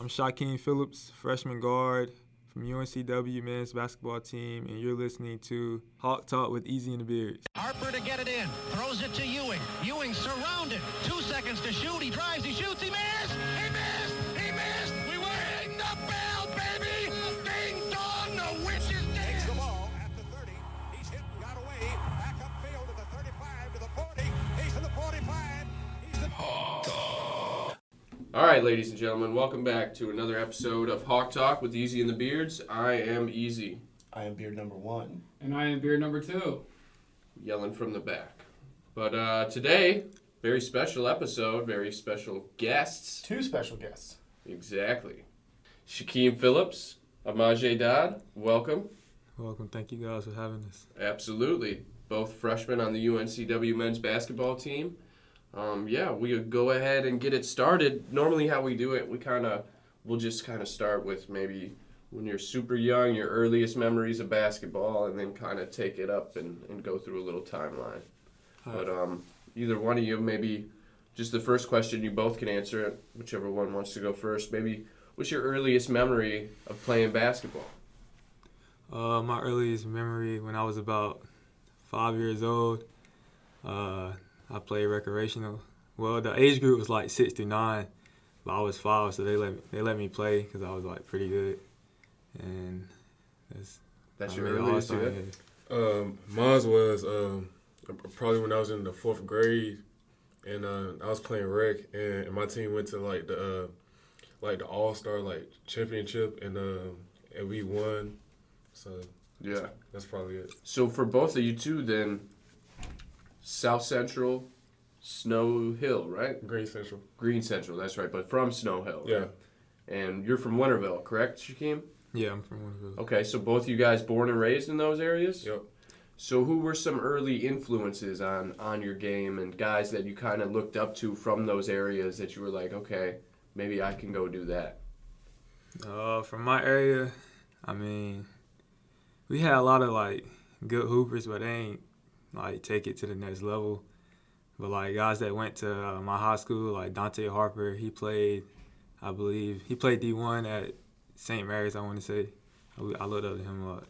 I'm Shykeim Phillips, freshman guard from UNCW men's basketball team, and you're listening to Hawktalk with Easy and the Beards. Harper to get it in, throws it to Ewing. Ewing surrounded, 2 seconds to shoot. He drives, he shoots, he missed! He missed! He missed! We ring the bell, baby! Ding dong, the witch is dead! Takes the ball at the 30. He's hit, got away. Back upfield to the 35, to the 40. He's to the 45. He's the... All right, ladies and gentlemen, welcome back to another episode of Hawk Talk with Easy and the Beards. I am Easy. I am beard number 1. And I am beard number 2. Yelling from the back. But today, very special episode, very special guests. 2 special guests. Exactly. Shykeim Phillips, Imajae Dodd, welcome. Welcome. Thank you guys for having us. Absolutely. Both freshmen on the UNCW men's basketball team. We'll go ahead and get it started. Normally how we do it, we'll just start with maybe when you're super young, your earliest memories of basketball, and then kind of take it up and go through a little timeline. But either one of you, maybe just the first question, you both can answer it, whichever one wants to go first. Maybe, what's your earliest memory of playing basketball? My earliest memory when I was about 5 years old, I played recreational. Well, the age group was like 6 through 9, but I was 5, so they let me play because I was like pretty good. And that's your earliest. Mine was probably when I was in the 4th grade, and I was playing rec, and my team went to the All-Star championship, and we won. So yeah, that's probably it. So for both of you two, then. South Central, Snow Hill, right? Green Central. Green Central, that's right, but from Snow Hill. Yeah. Right? And you're from Winterville, correct, Shykeim? Yeah, I'm from Winterville. Okay, so both you guys born and raised in those areas? Yep. So who were some early influences on your game and guys that you kind of looked up to from those areas that you were like, okay, maybe I can go do that? From my area, I mean, we had a lot of good hoopers, but they ain't take it to the next level. But guys that went to my high school, like Dante Harper, he played D1 at St. Mary's, I want to say. I looked up to him a lot.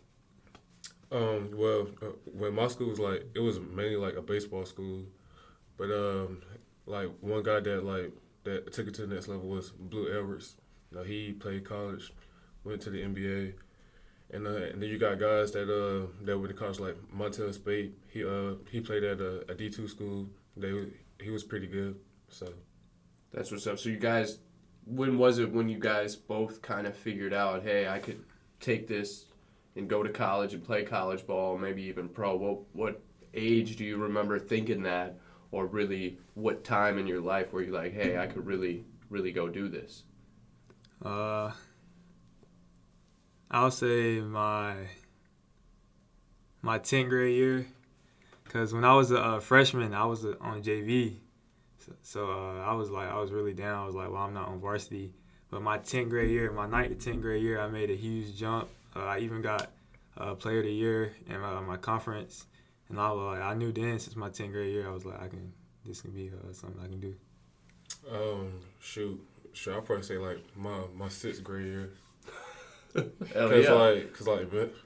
When my school was it was mainly a baseball school, but one guy that took it to the next level was Blue Edwards. He played college, went to the NBA. And then you got guys that went to college like Montel Spade. He played at a D2 school. He was pretty good. So that's what's up. So you guys, when was it when you guys both kind of figured out, hey, I could take this and go to college and play college ball, maybe even pro? What age do you remember thinking that, or really what time in your life where you're like, hey, I could really, really go do this? I'll say my 10th grade year, because when I was a freshman, I was on JV, so I was really down. I was like, well, I'm not on varsity. But my 10th grade year, my 9th to 10th grade year, I made a huge jump. I even got Player of the Year in my conference, and I was I knew then since my 10th grade year, I was like, this can be something I can do. I'll probably say my 6th grade year. Cause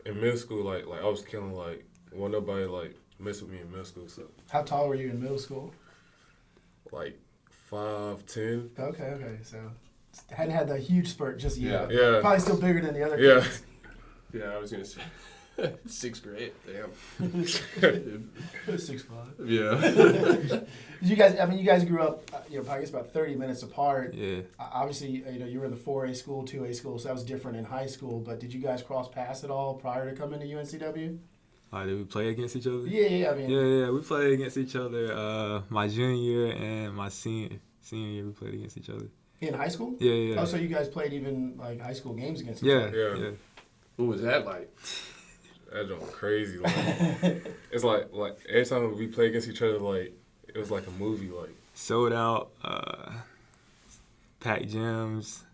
in middle school, I was killing wasn't nobody mess with me in middle school. So How tall were you in middle school? 5'10". Okay. So hadn't had the huge spurt just yet. Yeah. Probably still bigger than the other Yeah. kids. Yeah, I was gonna say 6th grade. Damn. 6'5". Yeah. You guys grew up, I guess about 30 minutes apart. Yeah. Obviously, you were in the 4A school, 2A school, so that was different in high school. But did you guys cross paths at all prior to coming to UNCW? Did we play against each other? Yeah. Yeah, we played against each other. My junior year and my senior year, we played against each other. In high school? Yeah. Oh, so you guys played even high school games against each other? Yeah. What was that like? That joint crazy. It's every time we play against each other, it was like a movie. Sold out, packed gyms,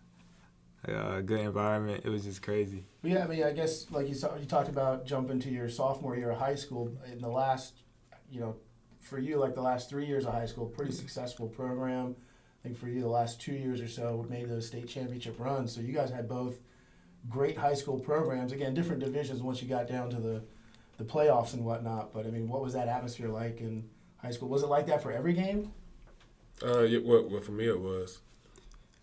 good environment. It was just crazy. Yeah, I guess you talked about jumping to your sophomore year of high school. In the last, for you, the last 3 years of high school, pretty successful program. think for you the last 2 years or so made those state championship runs. So you guys had both great high school programs. Again, different divisions once you got down to the playoffs and whatnot. But I mean, what was that atmosphere like in high school? Was it like that for every game? Yeah, well, for me it was.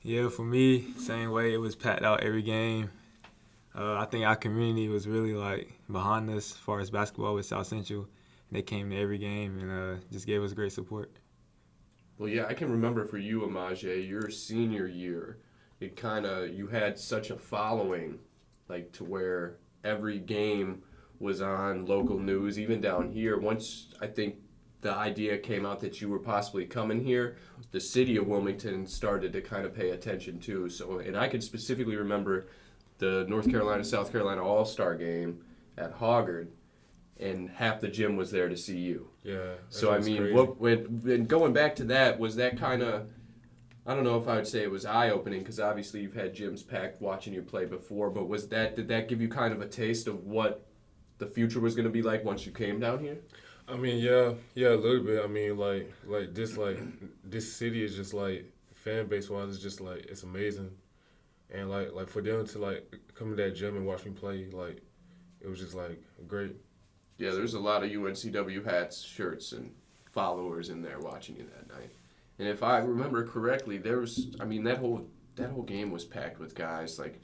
Yeah, for me, same way. It was packed out every game. I think our community was really like behind us as far as basketball with South Central. They came to every game and just gave us great support. Well, yeah, I can remember for you, Imajae, your senior year, you had such a following, like to where every game was on local news, even down here. Once I think the idea came out that you were possibly coming here, the city of Wilmington started to kind of pay attention too. So, and I can specifically remember the North Carolina-South Carolina All-Star game at Hoggard, and half the gym was there to see you. Yeah. So I mean, when going back to that, was that kind of, I don't know if I would say it was eye-opening, because obviously you've had gyms packed watching you play before, but did that give you kind of a taste of what the future was going to be like once you came down here? I mean, yeah, a little bit. I mean, this city is just like fan base wise, it's just like it's amazing, and like for them to like come to that gym and watch me play, like it was just like great. Yeah, there's a lot of UNCW hats, shirts, and followers in there watching you that night. And if I remember correctly, that whole game was packed with guys. Like,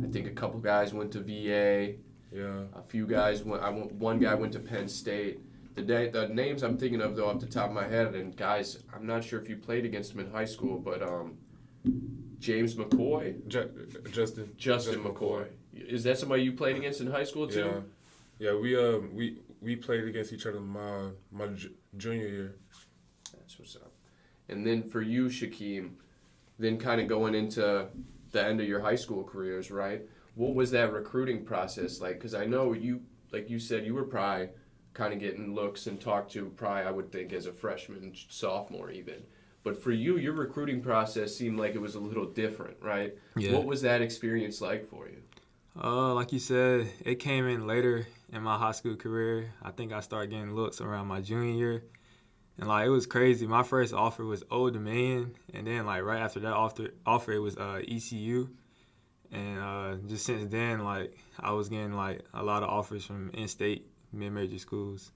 I think a couple guys went to VA. Yeah. A few guys one guy went to Penn State. The names I'm thinking of, though, off the top of my head, and guys, I'm not sure if you played against him in high school, but James McCoy? Justin McCoy. Is that somebody you played against in high school, too? Yeah, we played against each other my junior year. That's what's up. And then for you, Shykeim, then kind of going into the end of your high school careers, right? What was that recruiting process like? Because I know you, like you said, you were probably kind of getting looks and talked to probably, I would think, as a freshman, sophomore even. But for you, your recruiting process seemed like it was a little different, right? Yeah. What was that experience like for you? Like you said, it came in later in my high school career. I think I started getting looks around my junior year. And, like, it was crazy. My first offer was Old Dominion, and then, like, right after that offer it was ECU. And just since then, like, I was getting, like, a lot of offers from in-state mid-major schools.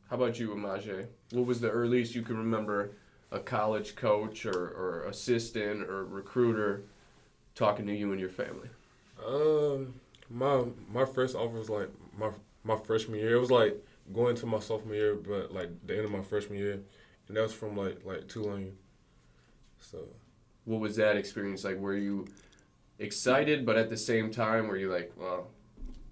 How about you, Imajae? What was the earliest you can remember a college coach or assistant or recruiter talking to you and your family? My first offer was like my freshman year. It was like going to my sophomore year, but like the end of my freshman year, and that was from like Tulane. So, what was that experience like? Were you excited, but at the same time, were you like, well,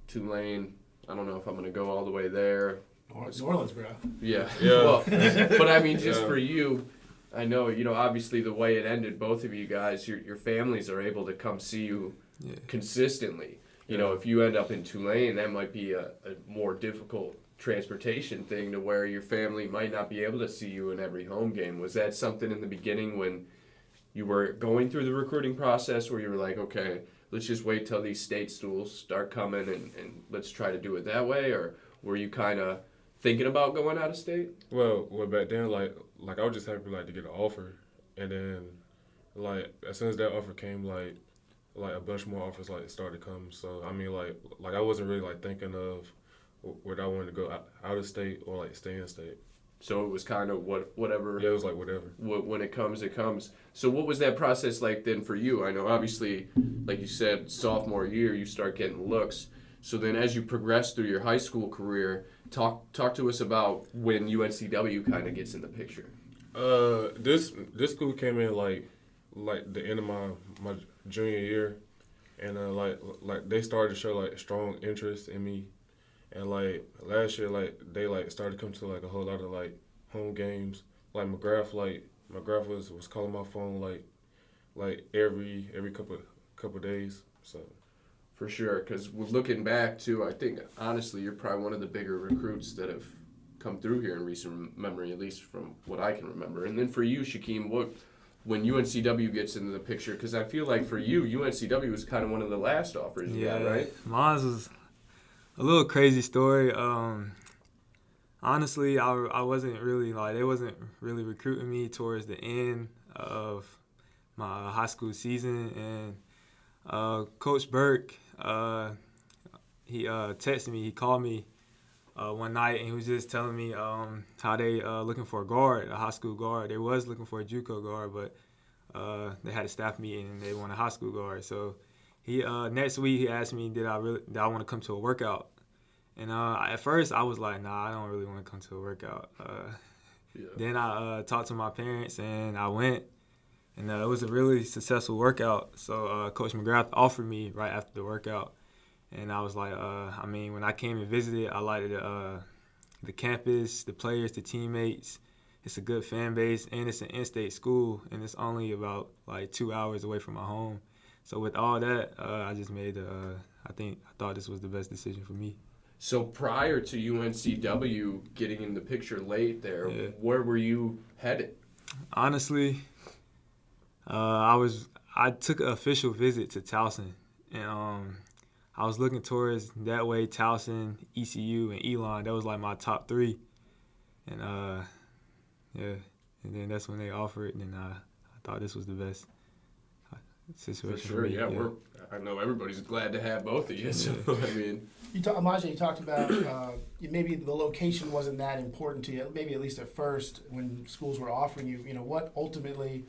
Tulane, I don't know if I'm gonna go all the way there. New Orleans, bro. Yeah. Yeah. Well, but I mean, just Yeah. for you, I know, obviously the way it ended, both of you guys, your families are able to come see you consistently. If you end up in Tulane, that might be a more difficult transportation thing to where your family might not be able to see you in every home game. Was that something in the beginning when you were going through the recruiting process where you were like, okay, let's just wait till these state stools start coming and let's try to do it that way? Or were you kind of thinking about going out of state? Well, back then, like I was just happy like to get an offer, and then like as soon as that offer came, like a bunch more offers like started coming. So I mean, like I wasn't really like thinking of whether I wanted to go out of state or like stay in state. So it was kind of whatever. Yeah, it was like whatever. When it comes, it comes. So what was that process like then for you? I know obviously, like you said, sophomore year you start getting looks. So then as you progress through your high school career, talk to us about when UNCW kind of gets in the picture. This school came in like the end of my junior year, and like they started to show like strong interest in me, and like last year like they like started to come to like a whole lot of like home games. Like McGrath was calling my phone like every couple days. So. For sure, because we're looking back to, I think, honestly, you're probably one of the bigger recruits that have come through here in recent memory, at least from what I can remember. And then for you, Shykeim, when UNCW gets into the picture, because I feel like for you, UNCW was kind of one of the last offers you got, right? Mine was a little crazy story. Honestly, I wasn't really, they wasn't really recruiting me towards the end of my high school season, and Coach Burke, he texted me. He called me one night, and he was just telling me how they looking for a guard, a high school guard. They was looking for a JUCO guard, but they had a staff meeting and they want a high school guard. So he next week he asked me did I want to come to a workout, and at first I was like, nah, I don't really want to come to a workout. Then I talked to my parents and I went, and it was a really successful workout. So Coach McGrath offered me right after the workout. And I was like, I mean, when I came and visited, I liked the campus, the players, the teammates. It's a good fan base, and it's an in-state school, and it's only about like 2 hours away from my home. So with all that, I just made I thought this was the best decision for me. So prior to UNCW getting in the picture late there, where were you headed? Honestly, I took an official visit to Towson, and I was looking towards that way, Towson, ECU, and Elon. That was like my top three. And and then that's when they offered, and I thought this was the best situation for sure. me. Yeah, I know everybody's glad to have both of you. So I mean, Imajae, you talked about maybe the location wasn't that important to you, maybe at least at first when schools were offering you. You know, what ultimately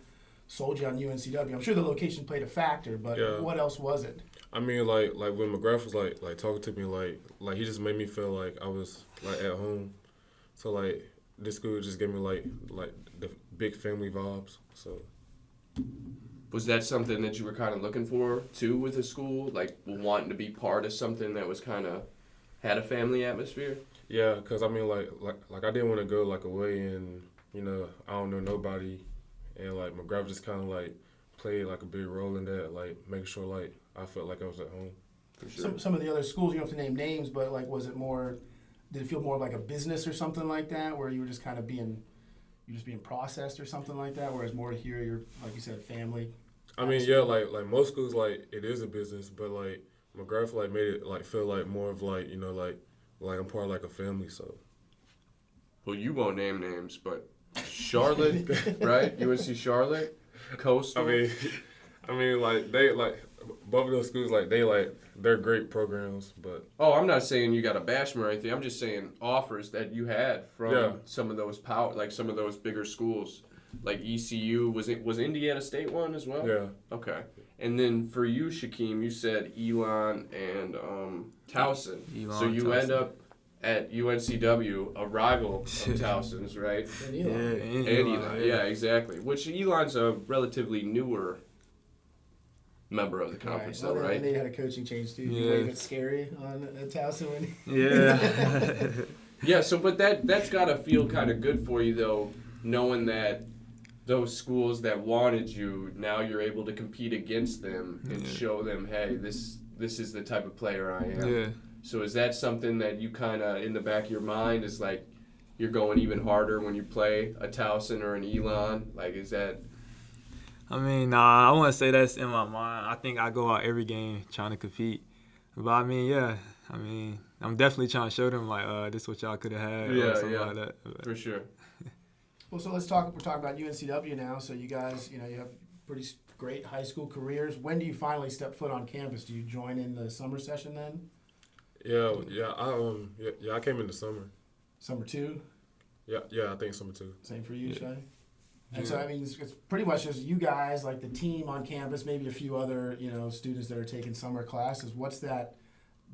sold you on UNCW? I'm sure the location played a factor, but what else was it? I mean, like when McGrath was like talking to me, like he just made me feel like I was like at home. So like this school just gave me like the big family vibes. So was that something that you were kind of looking for too with the school, like wanting to be part of something that was kind of had a family atmosphere? Yeah, cause I mean like I didn't want to go like away and I don't know nobody, and like McGrath just kind of like played like a big role in that, like making sure like I felt like I was at home. For sure. Some of the other schools, you don't have to name names, but like, was it more? Did it feel more like a business or something like that, where you were just kind of being processed or something like that? Whereas more here, you're like you said, family. I mean, yeah, like most schools, like it is a business, but like McGrath like made it like feel like more of like like I'm part of like a family. So. Well, you won't name names, but Charlotte, right? UNC Charlotte, Coastal. I mean, like they like both of those schools, like they're great programs, but I'm not saying you got to bash them or anything. I'm just saying offers that you had from some of those some of those bigger schools, like ECU. Was Indiana State one as well? Yeah. Okay. And then for you, Shykeim, you said Elon and Towson. So you end up at UNCW, a rival of Towson's, right? And Elon. And Elon. Yeah, exactly. Which Elon's a relatively newer member of the conference, though, right? And they had a coaching change too. You wave it scary on Towson when. Yeah. Yeah. So, but that's gotta feel kind of good for you, though, knowing that those schools that wanted you, now you're able to compete against them and show them, hey, this is the type of player I am. Yeah. So is that something that you kind of, in the back of your mind, is like you're going even harder when you play a Towson or an Elon? Like, is that... I mean, nah, I wouldn't say that's in my mind. I think I go out every game trying to compete. But, I mean, yeah. I mean, I'm definitely trying to show them, like, this is what y'all could have had or something like that. But. For sure. Well, so let's talk. We're talking about UNCW now. So you guys, you have pretty great high school careers. When do you finally step foot on campus? Do you join in the summer session then? Yeah. I came in the summer. Summer 2? Yeah, I think summer 2. Same for you, Shy? And so, I mean, it's pretty much just you guys, like the team on campus, maybe a few other, students that are taking summer classes. What's that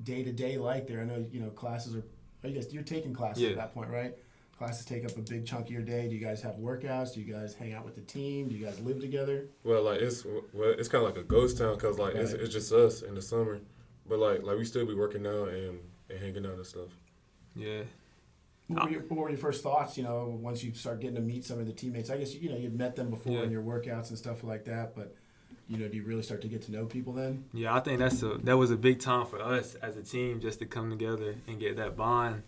day-to-day like there? I know, classes you're taking classes at that point, right? Classes take up a big chunk of your day. Do you guys have workouts? Do you guys hang out with the team? Do you guys live together? Well, like it's kind of like a ghost town because like it's just us in the summer, but like we still be working out and hanging out and stuff. Yeah. What were your first thoughts? Once you start getting to meet some of the teammates. I guess you'd met them before in your workouts and stuff like that, but do you really start to get to know people then? Yeah, I think that was a big time for us as a team just to come together and get that bond,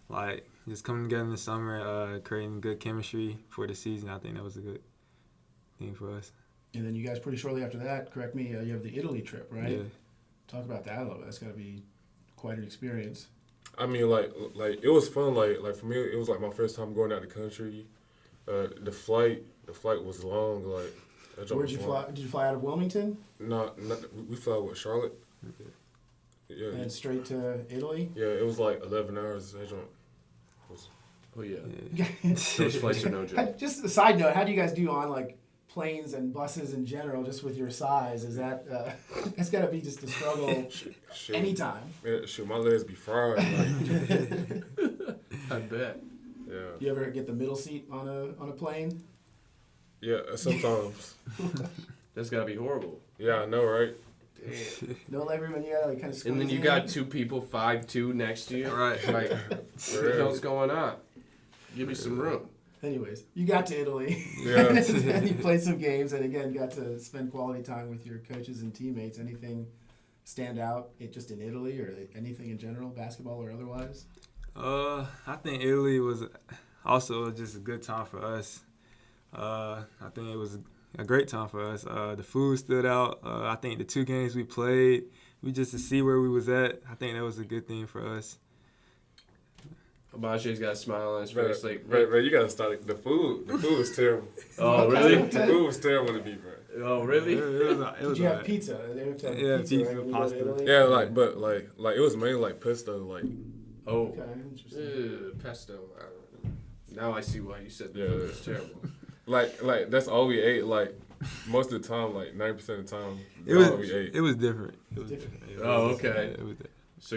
like. Just coming together in the summer, creating good chemistry for the season. I think that was a good thing for us. And then you guys pretty shortly after that, correct me, you have the Italy trip, right? Yeah. Talk about that a little bit. That's got to be quite an experience. I mean, like it was fun. Like for me, it was like my first time going out the country, The flight was long. Like, that joke Where'd was you long. fly? Did you fly out of Wilmington We fly with Charlotte. Yeah, and straight to Italy? yeah. It was like 11 hours. That joke was. Oh yeah. Yeah. Those flights are no joke. Just a side note, how do you guys do on like planes and buses in general, just with your size? Is that that's got to be just a struggle Shit. anytime? Yeah, shoot, my legs be fried. Like, I bet. yeah, You ever get the middle seat on a plane? yeah. Sometimes. That's gotta be horrible. Yeah, I know, right? Damn. No legroom, and you gotta like kind of squeeze And then you in. got two people 5'2" next to you. Right. Like, what the hell's going on? Give me some room. Anyways, you got to Italy. Yeah. And you played some games, and again, got to spend quality time with your coaches and teammates. Anything stand out just in Italy, or anything in general, basketball or otherwise? I think Italy was also just a good time for us. I think it was a great time for us. The food stood out. I think the 2 games we played, we just to see where we was at. I think that was a good thing for us. Imajae's got a smile on his face. Like, Right, you gotta start. The food was terrible. oh really? The food was terrible to be, bro. Oh really? It Did was you have alright. pizza? They have to have Yeah, pizza, pizza, right, when you go to pasta. Italy? Yeah, like it was mainly like pesto, like Oh. Okay, interesting. Pesto. I don't know. Now I see why you said the Yeah. food was terrible. like that's all we ate. Like most of the time, like 90% of the time, It that's all was we ate. it was different. It was Different. different. Oh, okay. Yeah, it was different. So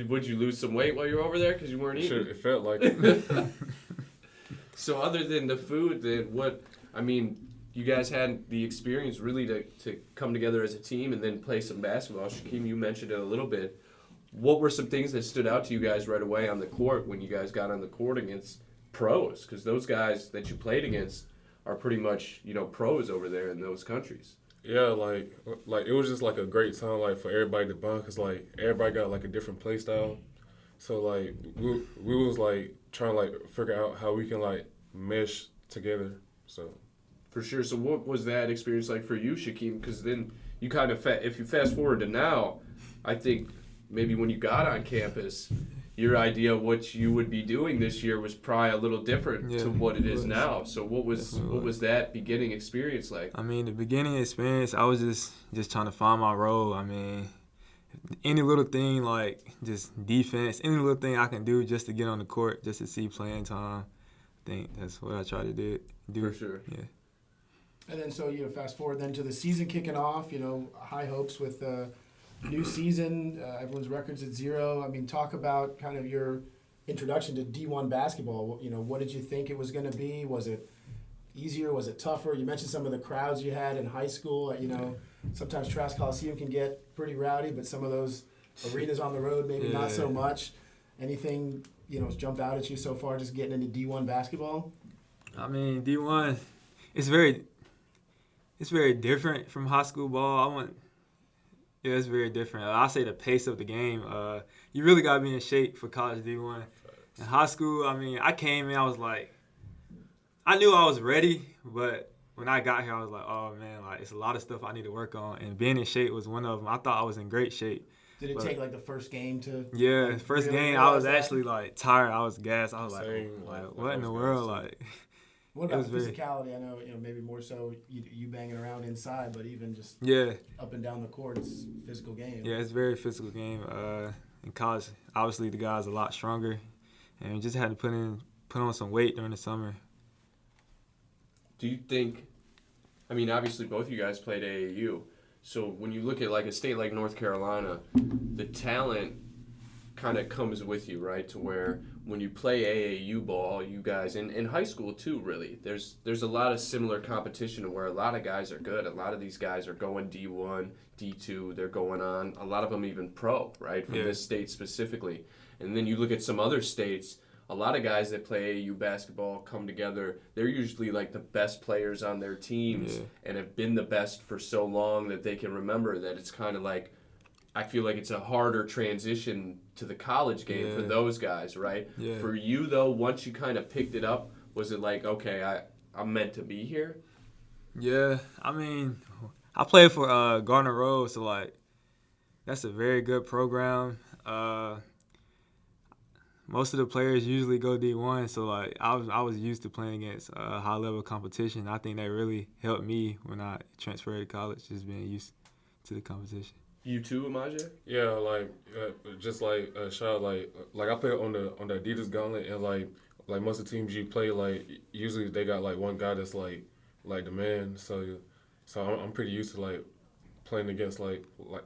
would you lose some weight while you were over there because you weren't eating? Shit, it felt like it. So other than the food, then what? I mean, you guys had the experience really to come together as a team and then play some basketball. Shykeim, you mentioned it a little bit. What were some things that stood out to you guys right away on the court when you guys got on the court against pros? Because those guys that you played against are pretty much pros over there in those countries. Yeah, like it was just like a great time, like for everybody to bond, cause like everybody got like a different play style. So like we was like trying to like figure out how we can like mesh together. So For sure. So what was that experience like for you, Shykeim? Because then you kind of, if you fast forward to now, I think maybe when you got on campus, your idea of what you would be doing this year was probably a little different Yeah, to what it it is was. now. So what was that beginning experience like? I mean, the beginning experience, I was just trying to find my role. I mean, any little thing like just defense, any little thing I can do just to get on the court, just to see playing time. I think that's what I try to do. For sure. Yeah. And then so fast forward then to the season kicking off. High hopes with new season. Everyone's records at 0. I mean, talk about kind of your introduction to D1 basketball. What did you think it was going to be? Was it easier? Was it tougher? You mentioned some of the crowds you had in high school. Sometimes Trask Coliseum can get pretty rowdy, but some of those arenas on the road maybe not so much. Anything jump out at you so far just getting into D1 basketball? I mean, D1, it's very different from high school ball. Yeah, it's very different. I'll say the pace of the game. You really got to be in shape for college D1. In high school, I mean, I came in, I was like, I knew I was ready, but when I got here, I was like, oh, man, like it's a lot of stuff I need to work on. And being in shape was one of them. I thought I was in great shape. Did it take like the first game to? Yeah, like, first really game, I was realize that? actually like tired. I was gassed. I was Same, like, like, what in I the was world? gassed, Like, What it about was the very- physicality? I know maybe more so you banging around inside, but even just yeah. up and down the court, it's a physical game. Yeah, it's a very physical game. In college, obviously the guys are a lot stronger, and we just had to put on some weight during the summer. Do you think, I mean, obviously both of you guys played AAU. So when you look at like a state like North Carolina, the talent kind of comes with you, right? To where when you play AAU ball, you guys, in high school too, really, there's a lot of similar competition to where a lot of guys are good. A lot of these guys are going D1, D2, they're going on. A lot of them even pro, right? From this state specifically. And then you look at some other states, a lot of guys that play AAU basketball come together. They're usually like the best players on their teams and have been the best for so long that they can remember that it's kind of like, I feel like it's a harder transition to the college game for those guys, right? Yeah. For you, though, once you kind of picked it up, was it like, okay, I'm meant to be here? Yeah, I mean, I played for Gardner Road, so like that's a very good program. most of the players usually go D1, so like I was used to playing against high level competition. I think that really helped me when I transferred to college, just being used to the competition. You too, Imajae? Yeah, like just like shout like I play on the Adidas Gauntlet, and like most of the teams you play, like usually they got like one guy that's like the man. So I'm pretty used to like playing against like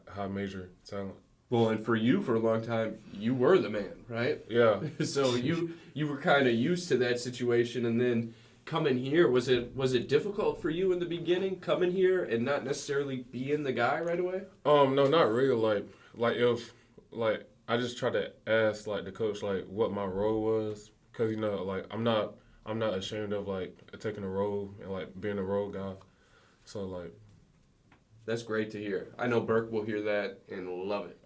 high major talent. Well, and for you, for a long time, you were the man, right? Yeah. So you were kind of used to that situation, and then coming here, was it difficult for you in the beginning, coming here and not necessarily being the guy right away? No, not really. Like if like I just try to ask like the coach like what my role was, cause you know like I'm not ashamed of like taking a role and like being a role guy. So like. That's great to hear. I know Burke will hear that and love it.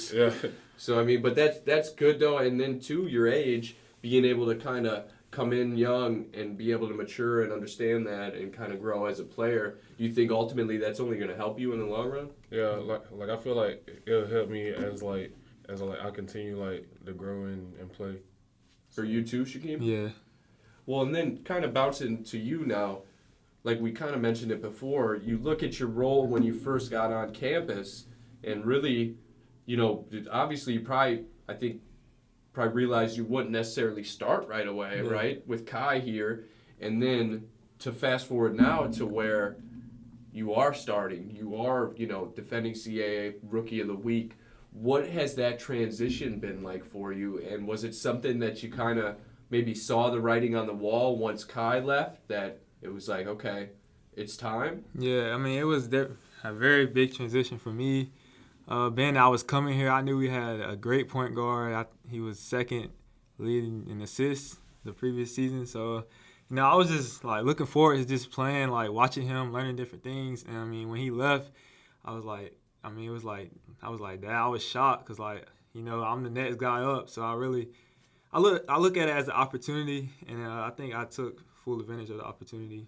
Yeah. So I mean, but that's good though. And then too, your age, being able to kind of come in young and be able to mature and understand that and kind of grow as a player. Do you think ultimately that's only going to help you in the long run? Yeah, like I feel like it'll help me as I continue like to grow and play. For you too, Shykeim? Yeah. Well, and then kind of bouncing to you now. Like we kind of mentioned it before, you look at your role when you first got on campus, and really, you know, obviously you probably realized you wouldn't necessarily start right away, Yeah. right, with Kai here, and then to fast forward now to where you are starting, you are, you know, defending CAA Rookie of the Week. What has that transition been like for you, and was it something that you kind of maybe saw the writing on the wall once Kai left, that it was like, okay, it's time? Yeah, I mean, it was a very big transition for me. Being that I was coming here, I knew we had a great point guard. He was second leading in assists the previous season. So, you know, I was just, like, looking forward to just playing, like, watching him, learning different things. And, I mean, when he left, I was like, I was like that. I was shocked because, like, you know, I'm the next guy up. So I look at it as an opportunity, and I think I took full advantage of the opportunity.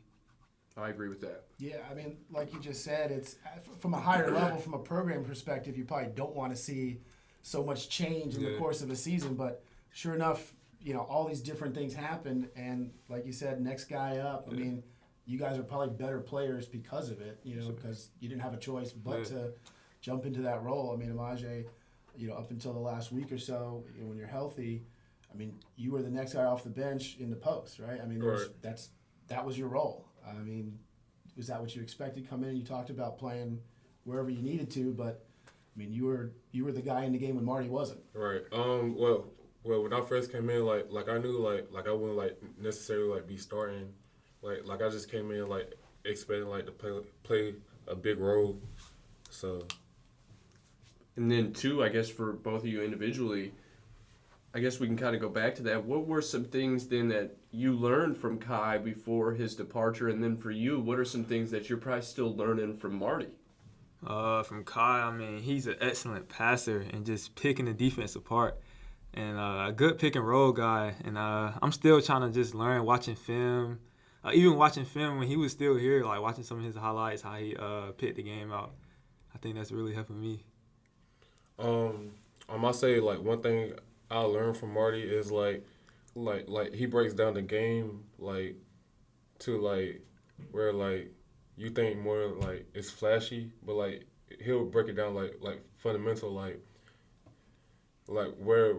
I agree with that. Yeah, I mean, like you just said, it's from a higher level, from a program perspective, you probably don't want to see so much change in the course of a season. But sure enough, you know, all these different things happened, and like you said, next guy up. I mean, you guys are probably better players because of it, you know, because you didn't have a choice but to jump into that role. I mean, Imajae, you know, up until the last week or so, you know, when you're healthy, I mean, you were the next guy off the bench in the post, right? I mean, that was your role. I mean, was that what you expected coming in? You talked about playing wherever you needed to, but I mean, you were the guy in the game when Marty wasn't. Right. Well, when I first came in, like I knew like I wouldn't like necessarily like be starting, like I just came in like expecting like to play a big role, so. And then too, I guess for both of you individually, I guess we can kind of go back to that. What were some things then that you learned from Kai before his departure? And then for you, what are some things that you're probably still learning from Marty? From Kai, I mean, he's an excellent passer and just picking the defense apart. And a good pick and roll guy. And I'm still trying to just learn watching film. Even watching film when he was still here, like watching some of his highlights, how he picked the game out. I think that's really helping me. I must say, like, one thing I learned from Marty is like he breaks down the game like to like where like you think more like it's flashy, but like he'll break it down like fundamental like where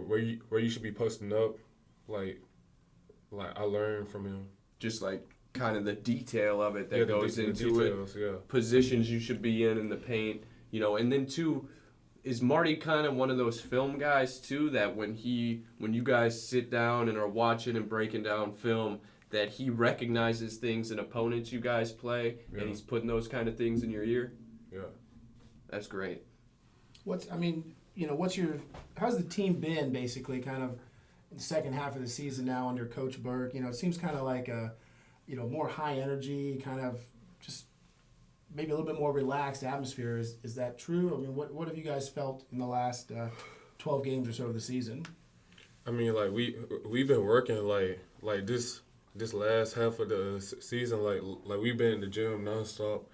you should be posting up, like I learned from him. Just like kind of the detail of it that goes into details, it, positions you should be in the paint, you know. And then too, is Marty kind of one of those film guys too that when you guys sit down and are watching and breaking down film, that he recognizes things in opponents you guys play, and he's putting those kind of things in your ear? Yeah. That's great. How's the team been basically kind of in the second half of the season now under Coach Burke? You know, it seems kind of like a, you know, more high energy, kind of just maybe a little bit more relaxed atmosphere. Is that true? I mean, what have you guys felt in the last 12 games or so of the season? I mean, like we've been working like this last half of the season, like we've been in the gym nonstop,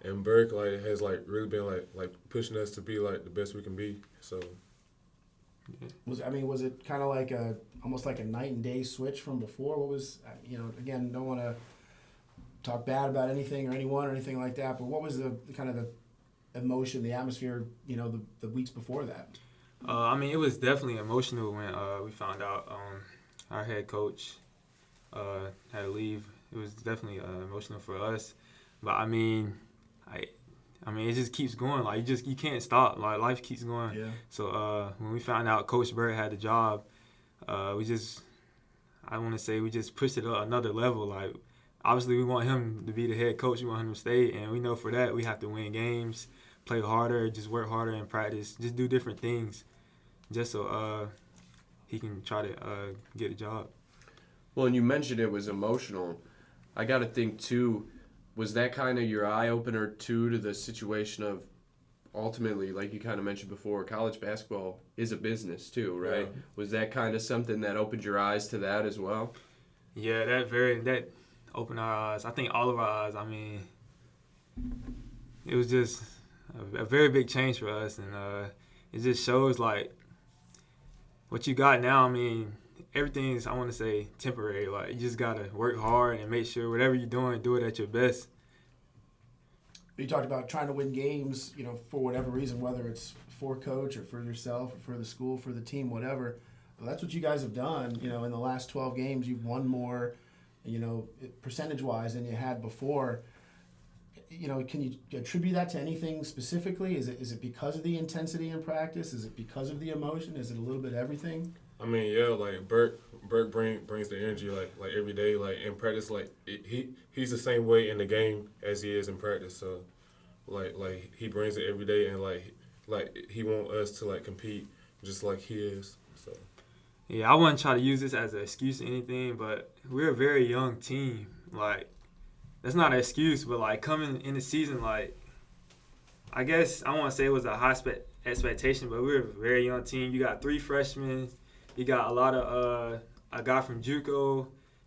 and Burke like has like really been like pushing us to be like the best we can be. So. Was it kind of like almost like a night and day switch from before? What was, again, don't want to talk bad about anything or anyone or anything like that, but what was the kind of the emotion, the atmosphere, the weeks before that? It was definitely emotional when we found out our head coach had to leave. It was definitely emotional for us, but it just keeps going. Like you can't stop. Like life keeps going. Yeah. So when we found out Coach Bird had the job, we just pushed it up another level. Like obviously we want him to be the head coach. We want him to stay, and we know for that we have to win games, play harder, just work harder in practice, just do different things, just so he can try to get a job. Well, and you mentioned it was emotional. I got to think too. Was that kind of your eye-opener, too, to the situation of ultimately, like you kind of mentioned before, college basketball is a business, too, right? Yeah. Was that kind of something that opened your eyes to that as well? Yeah, that opened our eyes. I think all of our eyes. It was just a very big change for us, and it just shows, like, what you got now. Everything's, I want to say, temporary. Like, you just got to work hard and make sure whatever you're doing, do it at your best. You talked about trying to win games, for whatever reason, whether it's for coach or for yourself or for the school, for the team, whatever. Well, that's what you guys have done. In the last 12 games, you've won more, percentage-wise than you had before. Can you attribute that to anything specifically? Is it because of the intensity in practice? Is it because of the emotion? Is it a little bit of everything? Like Burke brings the energy like every day. Like in practice, he's the same way in the game as he is in practice. So, like he brings it every day, and like he wants us to like compete just like he is. So. Yeah, I wouldn't try to use this as an excuse or anything, but we're a very young team. Like that's not an excuse, but like coming in the season, like I guess I want to say it was a high expectation, but we're a very young team. You got 3 freshmen. You got a lot of a guy from JUCO.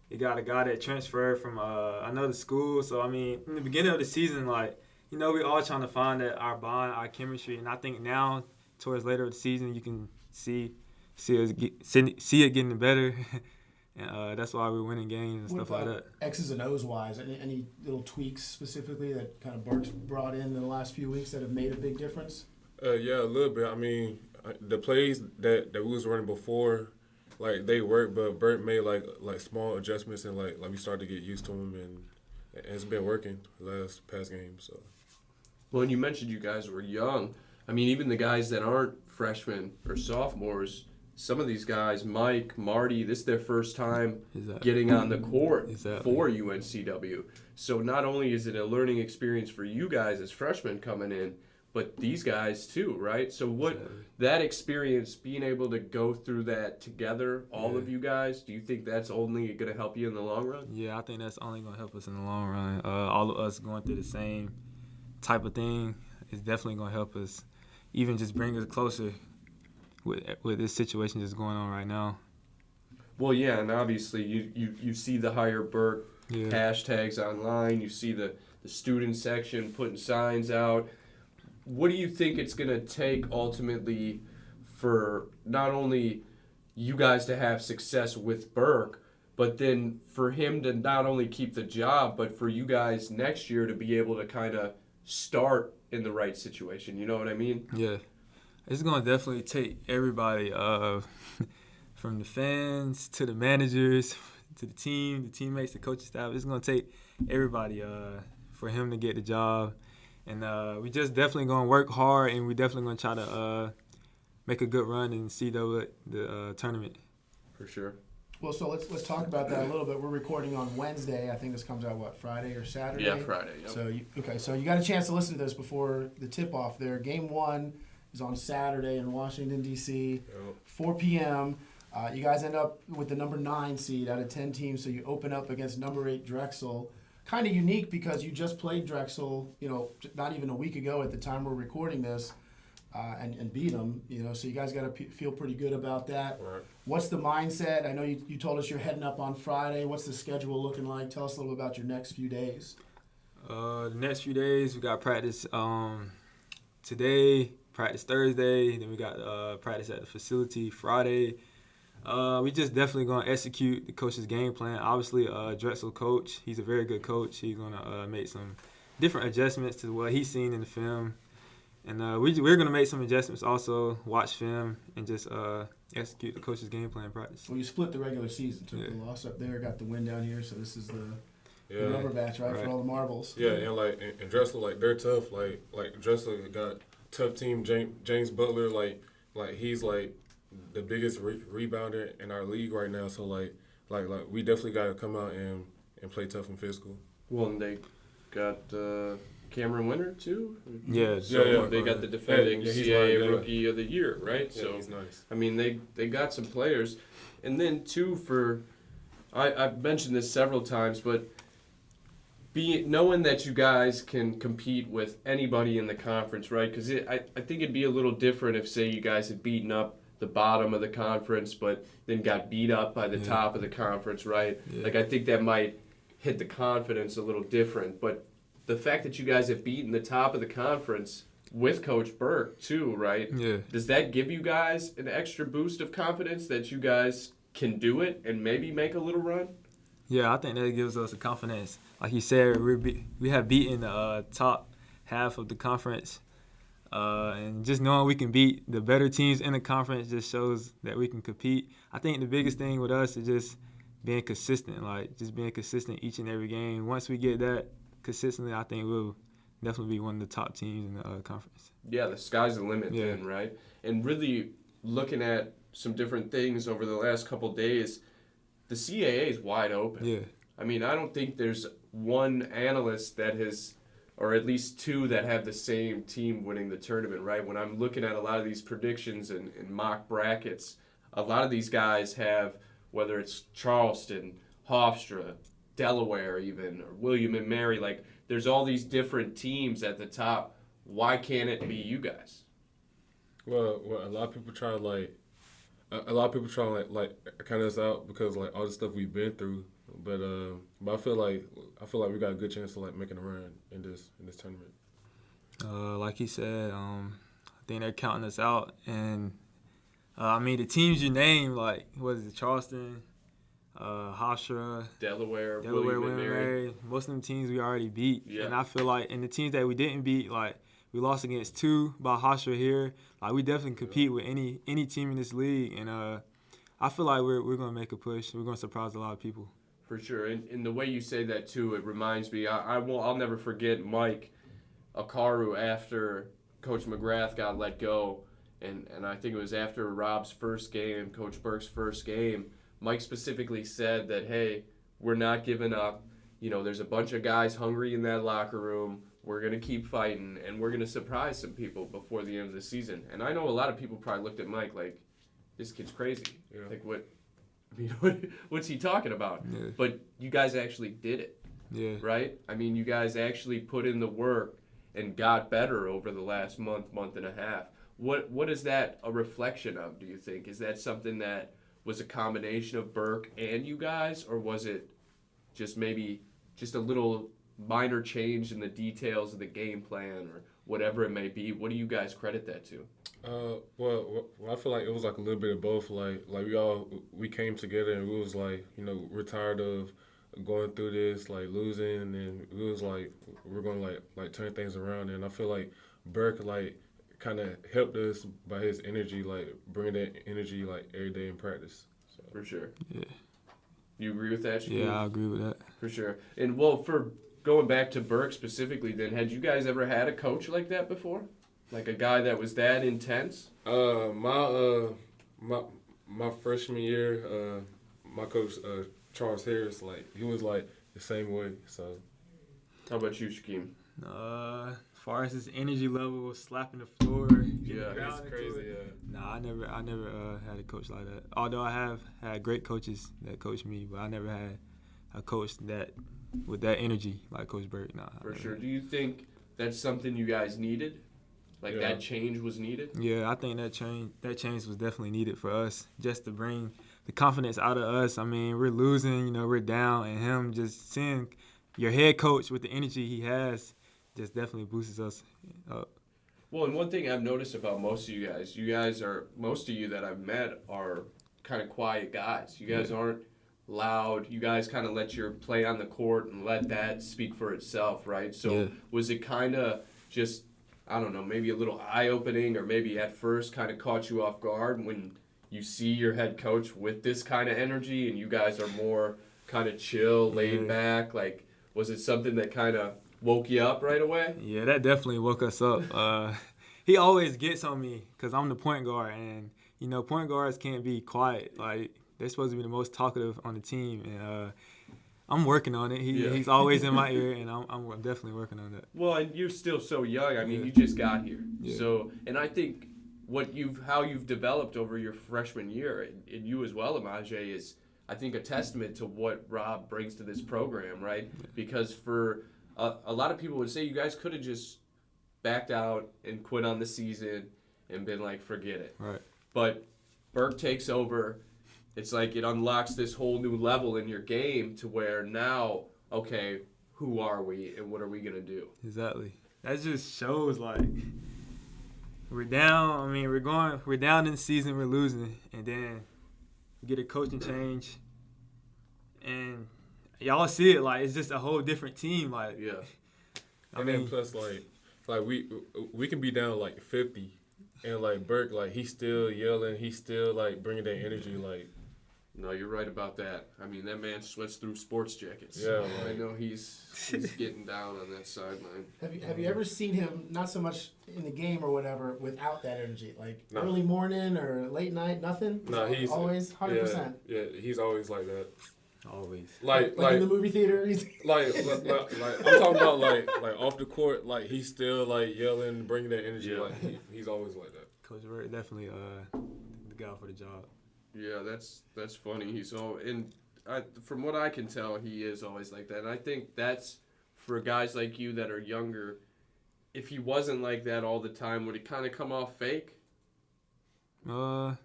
You got a guy that transferred from another school. So, in the beginning of the season, we're all trying to find our bond, our chemistry. And I think now, towards later of the season, you can see it getting better. And that's why we're winning games and stuff like that. X's and O's wise, any little tweaks specifically that kind of Burke's brought in the last few weeks that have made a big difference? Yeah, a little bit. The plays that we was running before, like they worked, but Bert made like small adjustments, and like we started to get used to them, and it's been working the past games. So. Well, and you mentioned you guys were young. Even the guys that aren't freshmen or sophomores, some of these guys, Mike, Marty, this is their first time getting on the court for UNCW. So not only is it a learning experience for you guys as freshmen coming in, but these guys too, right? So that experience, being able to go through that together, all of you guys, do you think that's only going to help you in the long run? Yeah, I think that's only going to help us in the long run. All of us going through the same type of thing is definitely going to help us, even just bring us closer with this situation that's going on right now. Well, yeah, and obviously you see the Hire Burke hashtags online. You see the student section putting signs out. What do you think it's going to take ultimately for not only you guys to have success with Burke, but then for him to not only keep the job, but for you guys next year to be able to kind of start in the right situation? You know what I mean? Yeah. It's going to definitely take everybody, from the fans to the managers to the team, the teammates, the coaching staff. It's going to take everybody for him to get the job. And we just definitely going to work hard, and we definitely going to try to make a good run and see the tournament. For sure. Well, so let's talk about that a little bit. We're recording on Wednesday. I think this comes out, Friday or Saturday? Yeah, Friday. Yep. So you got a chance to listen to this before the tip-off there. Game 1 is on Saturday in Washington, D.C., 4 p.m. You guys end up with the number 9 seed out of 10 teams, so you open up against number 8 Drexel. Kind of unique because you just played Drexel, not even a week ago at the time we're recording this, and beat them, so you guys got to feel pretty good about that. Right. What's the mindset? I know you told us you're heading up on Friday. What's the schedule looking like? Tell us a little bit about your next few days. The next few days, we got practice today, practice Thursday. Then we got practice at the facility Friday. We just definitely going to execute the coach's game plan. Obviously, Drexel coach, he's a very good coach. He's going to make some different adjustments to what he's seen in the film. And we're going to make some adjustments also, watch film, and just execute the coach's game plan in practice. Well, you split the regular season. Took the loss up there, got the win down here, so this is the rubber match, right, for all the marbles. Yeah, and Drexel, like, they're tough. Like Drexel got tough team. James Butler, like he's like the biggest rebounder in our league right now. So like we definitely got to come out and play tough and physical. Well, and they got Cameron Winter too. Yeah, they got the defending CAA Rookie of the Year, right? Yeah, so he's nice. I mean, they got some players, and then too I've mentioned this several times, but knowing that you guys can compete with anybody in the conference, right? Because I think it'd be a little different if, say, you guys had beaten up the bottom of the conference, but then got beat up by the top of the conference, right? Yeah. Like, I think that might hit the confidence a little different. But the fact that you guys have beaten the top of the conference with Coach Burke, too, right? Yeah. Does that give you guys an extra boost of confidence that you guys can do it and maybe make a little run? Yeah, I think that gives us a confidence. Like you said, we have beaten the top half of the conference. And just knowing we can beat the better teams in the conference just shows that we can compete. I think the biggest thing with us is just being consistent, like just being consistent each and every game. Once we get that consistently, I think we'll definitely be one of the top teams in the conference. Yeah, the sky's the limit then, right? And really looking at some different things over the last couple days, the CAA is wide open. Yeah. I mean, I don't think there's one analyst that has, or at least two that have the same team winning the tournament, right? When I'm looking at a lot of these predictions and mock brackets, a lot of these guys have, whether it's Charleston, Hofstra, Delaware even, or William and Mary, like there's all these different teams at the top. Why can't it be you guys? Well, a lot of people try to like count us out because like all the stuff we've been through. But I feel like we got a good chance of like making a run in this tournament. Like he said, I think they're counting us out, and I mean the teams you named, like what is it, Charleston, Hofstra, Delaware, William and Mary. most of them teams we already beat, Yeah. and I feel like in the teams that we didn't beat, like we lost against two by Hofstra here. Like we definitely compete with any team in this league, and I feel like we're gonna make a push. We're gonna surprise a lot of people. For sure, and the way you say that too, it reminds me. I'll never forget Mike Akaru after Coach McGrath got let go, and I think it was after Rob's first game, Coach Burke's first game. Mike specifically said that, hey, we're not giving up. You know, there's a bunch of guys hungry in that locker room. We're gonna keep fighting, and we're gonna surprise some people before the end of the season. And I know a lot of people probably looked at Mike like, this kid's crazy. Yeah. Like what? I mean, what's he talking about? Yeah. But you guys actually did it, Yeah. right? I mean, you guys actually put in the work and got better over the last month and a half. What is that a reflection of, do you think? Is that something that was a combination of Burke and you guys, or was it just maybe just a little minor change in the details of the game plan or whatever it may be? What do you guys credit that to? Well, I feel like it was like a little bit of both. Like we came together and we was like, you know, we're tired of going through this, like losing, and we was like, we're gonna like turn things around. And I feel like Burke like kind of helped us by his energy, like bringing that energy like every day in practice. So. For sure. Yeah. You agree with that, Shykeim? Yeah, I agree with that. For sure. And well, for going back to Burke specifically, then had you guys ever had a coach like that before? Like a guy that was that intense? My freshman year, my coach Charles Harris, like he was like the same way. So, how about you, Shykeim? As far as his energy level, slapping the floor, Yeah, it's crazy. Nah, I never had a coach like that. Although I have had great coaches that coached me, but I never had a coach that with that energy like Coach Burke. Nah, For sure. Do you think that's something you guys needed? Like Yeah. that change was needed? Yeah, I think that change was definitely needed for us, just to bring the confidence out of us. I mean, we're losing, you know, we're down, and him just seeing your head coach with the energy he has just definitely boosts us up. Well, and one thing I've noticed about most of you guys are, most of you that I've met are kind of quiet guys. You guys aren't loud. You guys kind of let your play on the court and let that speak for itself, right? So was it kind of just, I don't know, maybe a little eye-opening, or maybe at first kind of caught you off guard when you see your head coach with this kind of energy and you guys are more kind of chill, laid back? Like, was it something that kind of woke you up right away? Yeah, that definitely woke us up. He always gets on me because I'm the point guard, and you know, point guards can't be quiet. Like, they're supposed to be the most talkative on the team, and I'm working on it. He's always in my ear, and I'm definitely working on that. Well, and you're still so young. I mean, you just got here. So, and I think how you've developed over your freshman year, and you as well, Imajae, is, I think, a testament to what Rob brings to this program, right? Because for a lot of people would say you guys could have just backed out and quit on the season and been like, forget it. Right. But Burke takes over. It's like it unlocks this whole new level in your game to where now, okay, who are we and what are we going to do? Exactly. That just shows, like, we're down. I mean, we're down in the season, we're losing, and then we get a coaching change, and y'all see it, like, it's just a whole different team. Like, I mean, then plus, like we can be down like 50, and like Burke, like, he's still yelling, he's still like bringing that energy, like. No, you're right about that. I mean, that man sweats through sports jackets. Yeah, I know he's getting down on that sideline. Have you ever seen him, not so much in the game or whatever, without that energy? Like early morning or late night, nothing? No, he's always 100%. Yeah, he's always like that. Always. Like in the movie theater? like I'm talking about like off the court, like he's still like yelling, bringing that energy. Like he's always like that. Coach Burke definitely the guy for the job. Yeah, that's funny. He's from what I can tell, he is always like that. And I think that's for guys like you that are younger. If he wasn't like that all the time, would it kind of come off fake? Yeah.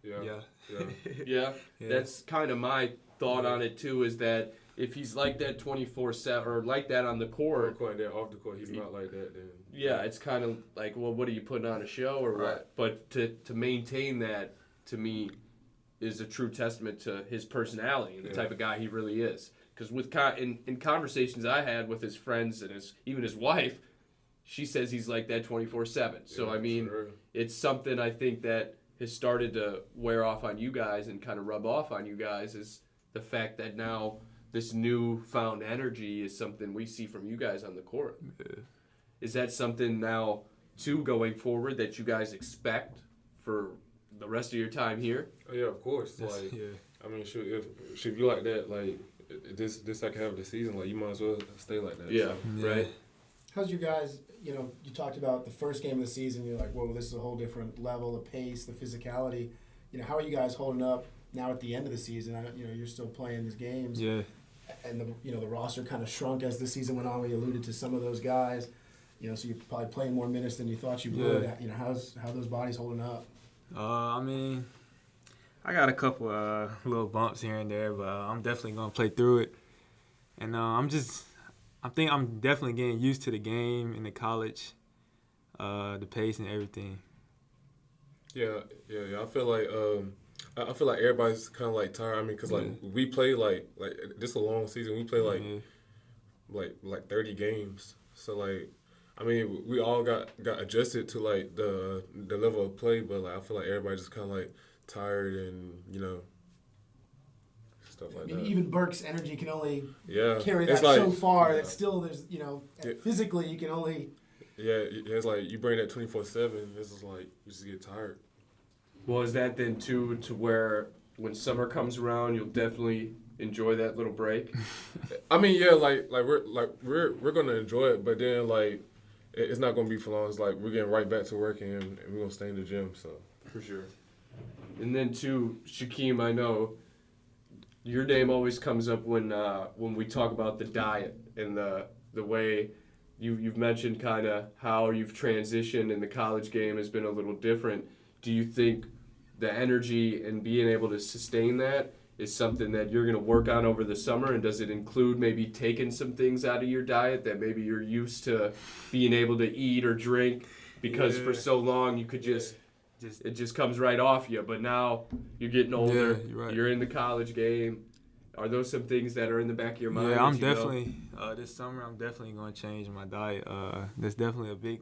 Yeah. That's kind of my thought on it too. Is that if he's like that 24/7 or like that on the court, off the court, he's not like that. Then it's kind of like, well, what are you putting on a show or what? But to maintain that, to me, is a true testament to his personality and the type of guy he really is. Because in conversations I had with his friends and even his wife, she says he's like that 24/7. So, I mean, it's something I think that has started to wear off on you guys and kind of rub off on you guys, is the fact that now this newfound energy is something we see from you guys on the court. Yeah. Is that something now, too, going forward, that you guys expect for the rest of your time here? Oh, yeah, of course. Like, I mean, if you like that, like this second half of the season, like, you might as well stay like that. Yeah, so. Right. How's you guys? You know, you talked about the first game of the season. You're like, whoa, this is a whole different level, the pace, the physicality. You know, how are you guys holding up now at the end of the season? You know, you're still playing these games. Yeah. And the roster kind of shrunk as the season went on. We alluded to some of those guys. You know, so you're probably playing more minutes than you thought you would. You know, how those bodies holding up? I mean, I got a couple little bumps here and there, but I'm definitely gonna play through it. And I think I'm definitely getting used to the game in the college, the pace and everything. Yeah. I feel like everybody's kind of like tired. I mean, cause like we play like this is a long season. We play like 30 games. So like, I mean, we all got adjusted to like the level of play, but like I feel like everybody just kind of like tired and stuff like that. Even Burke's energy can only carry that so far. That still there's physically you can only. Yeah, it's like you bring that 24/7. This is like you just get tired. Well, is that then too to where when summer comes around, you'll definitely enjoy that little break? I mean, yeah, we're gonna enjoy it, but then like it's not gonna be for long. It's like we're getting right back to work and we're gonna stay in the gym. So for sure. And then too, Shykeim, I know your name always comes up when we talk about the diet and the way you've mentioned kind of how you've transitioned and the college game has been a little different. Do you think the energy and being able to sustain that is something that you're going to work on over the summer? And does it include maybe taking some things out of your diet that maybe you're used to being able to eat or drink because for so long you could it just comes right off you. But now you're getting older. Yeah, you're right. You're in the college game. Are those some things that are in the back of your mind? Yeah, I'm as you go? definitely this summer. I'm definitely going to change my diet. That's definitely a big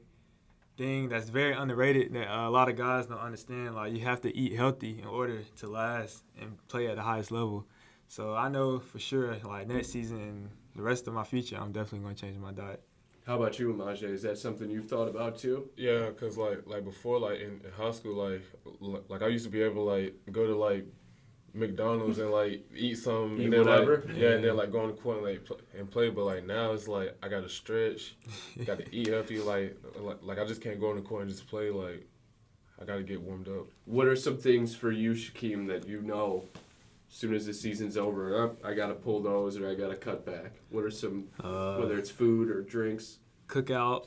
thing that's very underrated that a lot of guys don't understand. Like you have to eat healthy in order to last and play at the highest level. So I know for sure, like next season and the rest of my future, I'm definitely going to change my diet. How about you, Imajae? Is that something you've thought about too? Yeah, cause like before, like in high school, like I used to be able to like go to like McDonald's and like eat some, Eat and then whatever? like and then like go on the court and like play. But like now it's like I gotta stretch, got to eat healthy. Like I just can't go on the court and just play. Like I gotta get warmed up. What are some things for you, Shykeim, that you know as soon as the season's over, I got to pull those or I got to cut back? What are some, whether it's food or drinks? Cookout,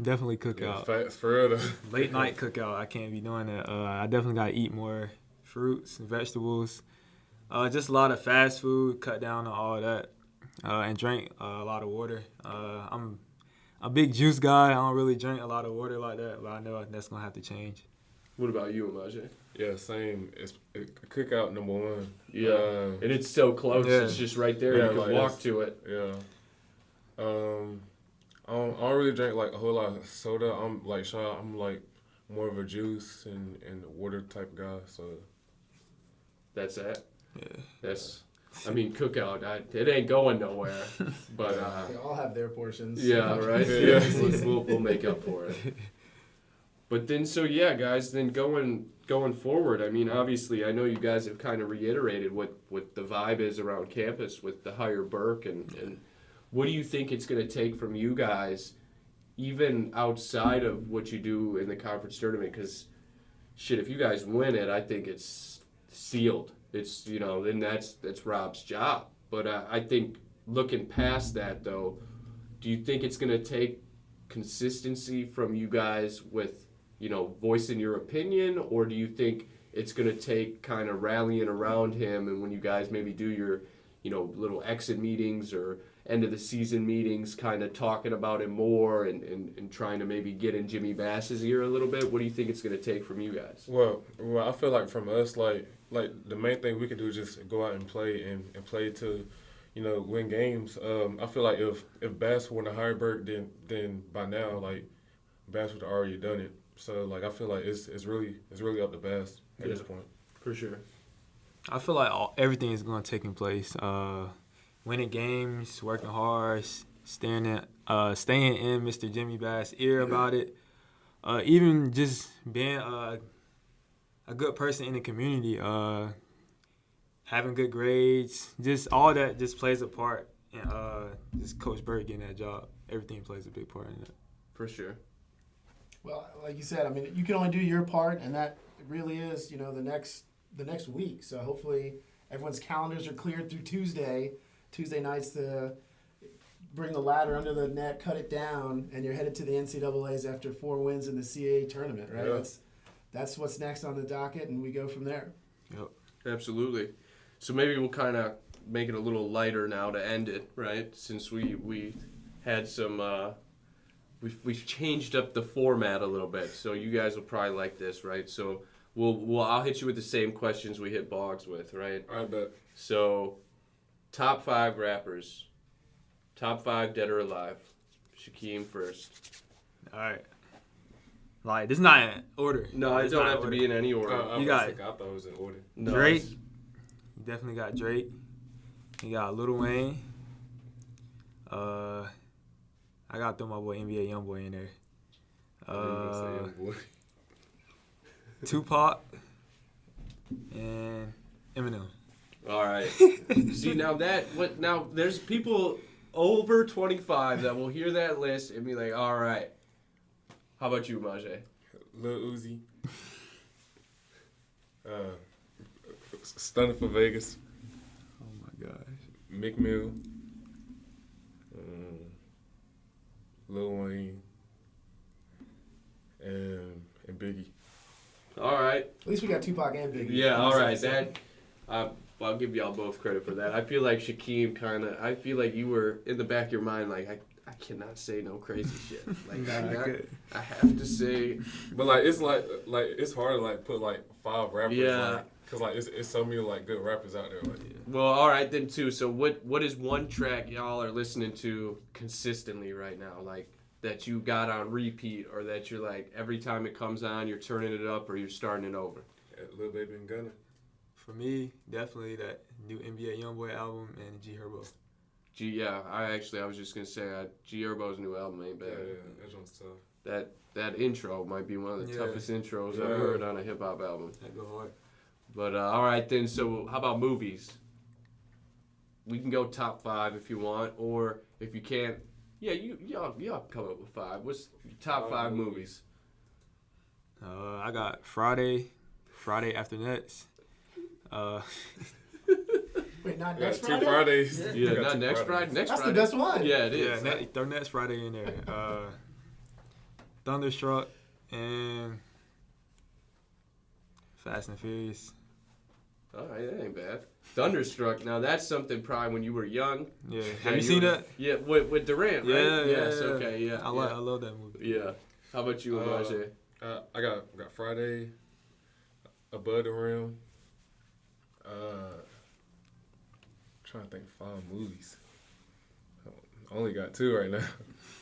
definitely cookout. Facts for real though. Late night cookout, I can't be doing that. I definitely got to eat more fruits and vegetables. Just a lot of fast food, cut down on all that, and drink a lot of water. I'm a big juice guy. I don't really drink a lot of water like that, but I know that's going to have to change. What about you, Imajae? Yeah, same. It's cookout number one. Yeah, and it's so close. Yeah. It's just right there. Yeah, You can like walk to it. Yeah. I don't really drink like a whole lot of soda. I'm like Sean. I'm like more of a juice and water type guy. So That's it. Yeah. That's. I mean, cookout. It ain't going nowhere. But They all have their portions. yeah, right. Yeah. We'll make up for it. But then, so yeah, guys. Then going forward, I mean, obviously, I know you guys have kind of reiterated what the vibe is around campus with the higher Burke, and what do you think it's going to take from you guys, even outside of what you do in the conference tournament? Because, shit, if you guys win it, I think it's sealed. It's, then that's Rob's job. But I think looking past that, though, do you think it's going to take consistency from you guys with, voicing your opinion, or do you think it's going to take kind of rallying around him, and when you guys maybe do your, little exit meetings or end of the season meetings, kind of talking about him more and trying to maybe get in Jimmy Bass's ear a little bit? What do you think it's going to take from you guys? well, I feel like from us, like the main thing we can do is just go out and play and play to, win games. I feel like if Bass won the higher Burke, then by now like Bass would have already done it. So like I feel like it's really up to Bass at this point. For sure. I feel like everything is going to take in place. Winning games, working hard, staying in Mr. Jimmy Bass' ear about it. Even just being a good person in the community, having good grades, just all that just plays a part in just Coach Burke getting that job. Everything plays a big part in it. For sure. Well, like you said, I mean, you can only do your part, and that really is, the next week. So hopefully everyone's calendars are cleared through Tuesday nights to bring the ladder under the net, cut it down, and you're headed to the NCAAs after 4 wins in the CAA tournament, right? Yeah. That's what's next on the docket, and we go from there. Yep. Absolutely. So maybe we'll kind of make it a little lighter now to end it, right? Since we had some, we've changed up the format a little bit, so you guys will probably like this, right? So I'll hit you with the same questions we hit Boggs with, right? I bet. So, top 5 rappers, top 5 dead or alive. Shykeim first. All right. Like, this is not in order. No, it It's don't not have to be in any order. You got I thought it was in order. No, Drake. it's- You definitely got Drake. You got Lil Wayne. I got to throw my boy NBA Youngboy in there. I was gonna say young boy. Tupac and Eminem. All right. See, now there's people over 25 that will hear that list and be like, all right. How about you, Imajae? Lil Uzi. Stunner for Vegas. Oh my gosh. Mick Mill. Lil Wayne. And Biggie. All right. At least we got Tupac and Biggie. Yeah, all right. I'll give y'all both credit for that. I feel like Shykeim I feel like you were in the back of your mind, like, I cannot say no crazy shit. Like Nah, good. I have to say, But like it's like it's hard to like put like 5 rappers. Yeah. Like, cause like it's so many like good rappers out there. Like well, all right then too. So what is one track y'all are listening to consistently right now? Like that you got on repeat, or that you're like every time it comes on, you're turning it up, or you're starting it over. Lil Baby and Gunna. For me, definitely that new NBA YoungBoy album and G Herbo. I was just gonna say G Herbo's new album ain't bad. Yeah, that one's tough. That intro might be one of the Yeah. toughest intros Yeah. I've heard on a hip hop album. That go hard. But all right then. So how about movies? We can go top 5 if you want, or if you can't, yeah, y'all come up with 5. What's your top 5 movies? I got Friday After Next. Wait, not We got next 2 Friday? Fridays. Yeah, We got not 2 next Fridays. Friday. Next That's Friday. the best one. Yeah, it is. Yeah, throw Next Friday in there. Thunderstruck and Fast and Furious. All right, that ain't bad. Thunderstruck. Now that's something probably when you were young. Yeah, Yeah, have you seen that? Yeah, with Durant, right? Yeah, Yes, yeah. okay, yeah. I love that movie. Yeah. How about you, Imajae? I got Friday, Above the Rim. Trying to think of 5 movies. I only got 2 right now.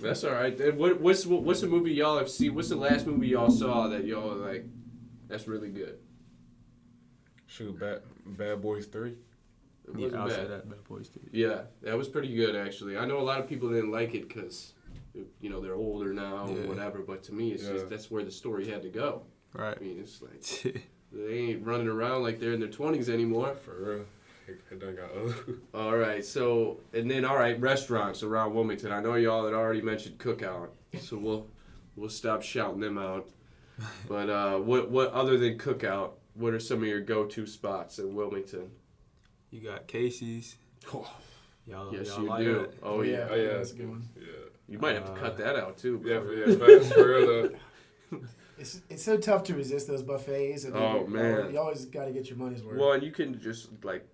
That's all right. And what's a movie y'all have seen? What's the last movie y'all saw that y'all are like, that's really good? Shoot, Bad Boys 3. It Yeah, wasn't I'll say bad. that. Bad Boys 3. Yeah, that was pretty good actually. I know a lot of people didn't like it because, they're older now or Yeah. whatever. But to me, it's just that's where the story had to go. Right. I mean, it's like they ain't running around like they're in their 20s anymore. For real. It done got old. All right, so restaurants around Wilmington. I know y'all had already mentioned Cookout, so we'll stop shouting them out. But what other than Cookout? What are some of your go-to spots in Wilmington? You got Casey's. Y'all, Yes, y'all you like do. that? Oh yeah. Oh, yeah. That's a good one. Yeah. You might have to cut that out too. Yeah, before- for real though. It's so tough to resist those buffets. And Oh, man. You always got to get your money's worth. Well, and you can just like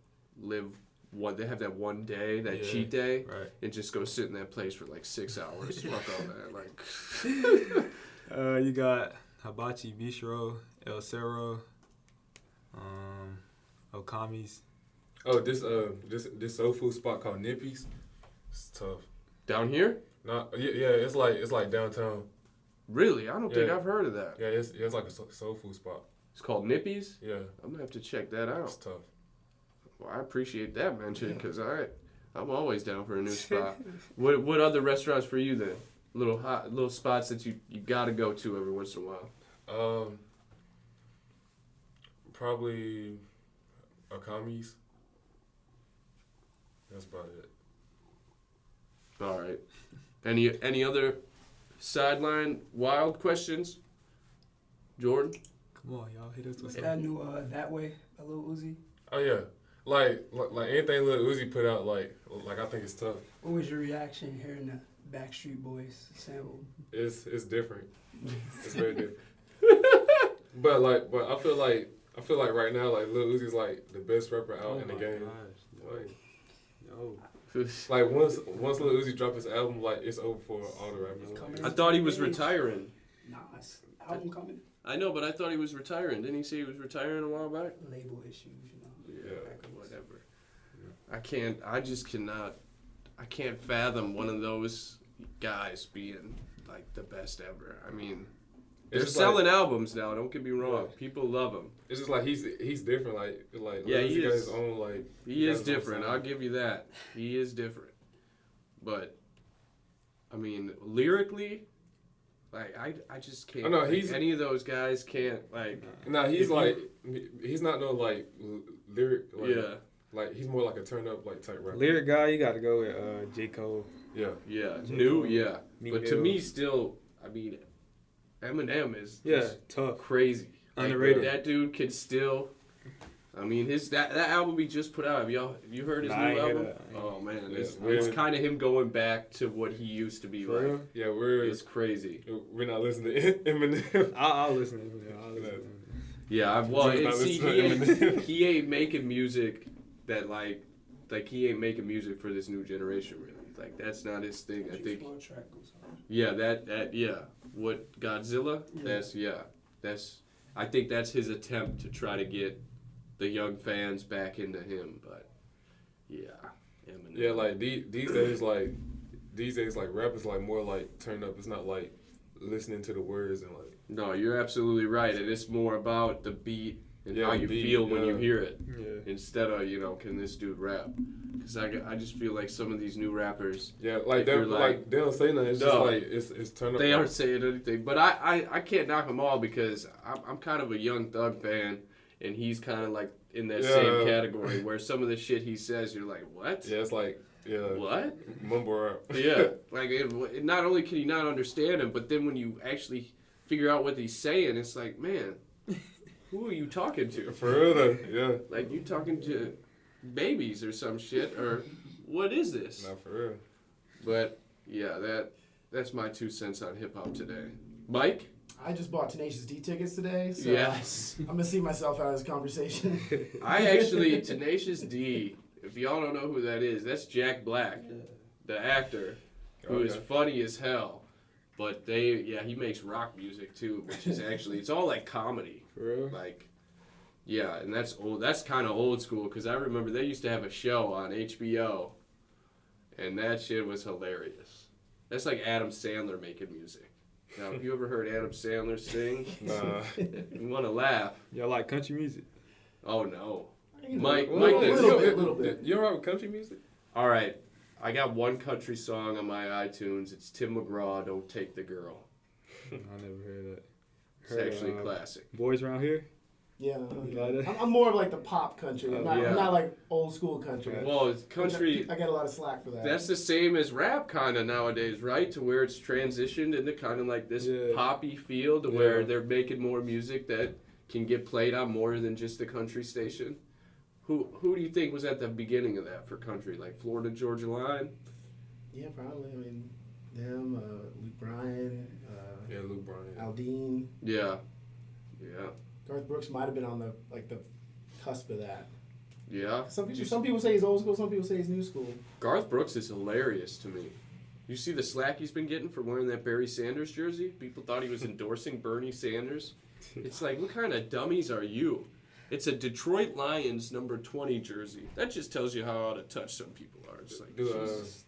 live one. They have that one day, that Yeah. cheat day, Right. and just go sit in that place for like 6 hours. Fuck all that. Like, You got Hibachi Bistro, El Cerro, Okami's. Oh, this soul food spot called Nippy's. It's tough. down here? It's like downtown. Really? I don't think Yeah. I've heard of that. Yeah, it's like a soul food spot. It's called Nippy's. Yeah, I'm gonna have to check that out. it's tough. Well, I appreciate that mention because I'm always down for a new spot. What other restaurants for you then? Little spots that you gotta go to every once in a while. Probably Okami's. That's about it. All right. Any other sideline wild questions? Jordan? Come on, y'all, hit us with What's something. that new That Way, a little Uzi? Oh yeah, like anything Lil Uzi put out, like I think it's tough. What was your reaction hearing the Backstreet Boys sample? It's different. It's very different. But I feel like right now, like Lil Uzi's like the best rapper out in the game. Like, No. like once Lil Uzi drop his album, like it's over for all the rappers. coming. I thought he was retiring. Nah, it's album coming. I know, but I thought he was retiring. Didn't he say he was retiring a while back? Label issues, you know. Yeah. Whatever. I can't fathom one of those guys being like the best ever. I mean, they're It's just selling albums now. Don't get me wrong. Yeah. People love him. It's just like he's different. Like Yeah, Lil he Uzi got is. his own like. He got is his own different. sound. I'll give you that. He is different. But I mean, lyrically, like I just can't. I know, like, he's- any of those guys can't like. Nah, If he's you- like he's not no like lyric. Like, Yeah. Like he's more like a turn up like type rapper. Lyric guy, you got to go with J. Cole. Yeah. Yeah, J. new, Cole, yeah. Meek But to Mill. me, still, I mean, Eminem is Yeah, just tough. crazy. Like, Underrated. that dude can still. I mean, that album he just put out. Have you heard his Nah, I new ain't heard album? that. Oh man, Yeah, it's we're- kind of him going back to what he used to be For like. real? Yeah, It's crazy. we're not listening to Eminem. I'll listen to him. I'll listen to him. Yeah, well, He's not see, listening to Eminem. he ain't making music that like he ain't making music for this new generation really. Like that's not his thing. I think. One track goes on. Yeah, that yeah. What Godzilla? That's I think that's his attempt to try to get the young fans back into him. But yeah, Eminem. Yeah, like these days, like rap is like more like turn up. It's not like listening to the words and like. No, you're absolutely right. And it's more about the beat and Yeah, how you beat, feel when you yeah. hear it, Yeah. instead of can this dude rap? Because I just feel like some of these new rappers, Yeah, like they you're like they don't say nothing. It's just No. like it's turn up. they like, aren't saying anything. But I can't knock them all because I'm kind of a Young Thug fan, and he's kind of like in that same category where some of the shit he says, you're like, what? Yeah, it's like What? mumble rap. Yeah, like not only can you not understand him, but then when you actually figure out what he's saying, it's like, man, who are you talking to? For real though, yeah. Like you talking to babies or some shit, or what is this? Not for real. But yeah, that's my 2 cents on hip hop today. Mike? I just bought Tenacious D tickets today, so Yes. I'm gonna see myself out of this conversation. I actually Tenacious D. If y'all don't know who that is, that's Jack Black, the actor, who is Okay. funny as hell. But he makes rock music too, which is actually it's all like comedy. For real. Like, yeah, and that's old. That's kind of old school because I remember they used to have a show on HBO, and that shit was hilarious. That's like Adam Sandler making music. Now, have you ever heard Adam Sandler sing? Nah. You want to laugh? Y'all like country music? Oh no. You know, Mike, a Mike, little bit. You alright with country music? All right, I got one country song on my iTunes. It's Tim McGraw, "Don't Take the Girl." I never heard that. It's actually a classic. Boys around here? Yeah, You like that? I'm more of like the pop country. I'm Yeah. not like old school country. Well, it's Which country. I get a lot of slack for that. That's the same as rap kind of nowadays, right? To where it's transitioned into kind of like this Yeah. poppy feel to where Yeah. they're making more music that can get played on more than just the country station. Who do you think was at the beginning of that for country? Like Florida Georgia Line? Yeah, probably. I mean, them, Luke Bryan, Yeah, Luke Bryan. Aldine, Yeah. Yeah. Garth Brooks might have been on the cusp of that. Yeah. Some people say he's old school. Some people say he's new school. Garth Brooks is hilarious to me. You see the slack he's been getting for wearing that Barry Sanders jersey? People thought he was endorsing Bernie Sanders. It's like, what kind of dummies are you? It's a Detroit Lions number 20 jersey. That just tells you how out of touch some people are. It's like, Jesus.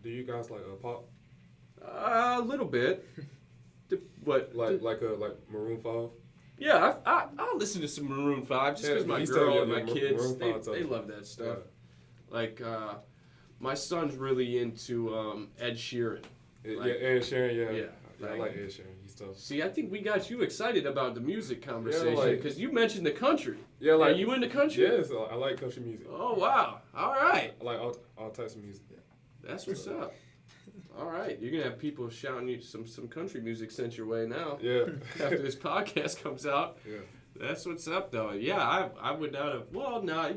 Do you guys like pop? A little bit. But Like Maroon 5? yeah, I'll listen to some Maroon 5 just because Yeah, my he's girl still- and my yeah, kids, Maroon 5 's they up. love that stuff. Like, my son's really into Ed Sheeran. Yeah, Like- Ed Sheeran, yeah. Yeah, I like- like Ed Sheeran. He's tough. See, I think we got you excited about the music conversation like- because you mentioned the country. Yeah, like Are you into country? Yes, I like country music. Oh, wow. All right. I like all types of music. That's what's up. All right. You're going to have people shouting you some country music sent your way now Yeah. after this podcast comes out. Yeah. That's what's up, though. Yeah, I would not have. Well, no.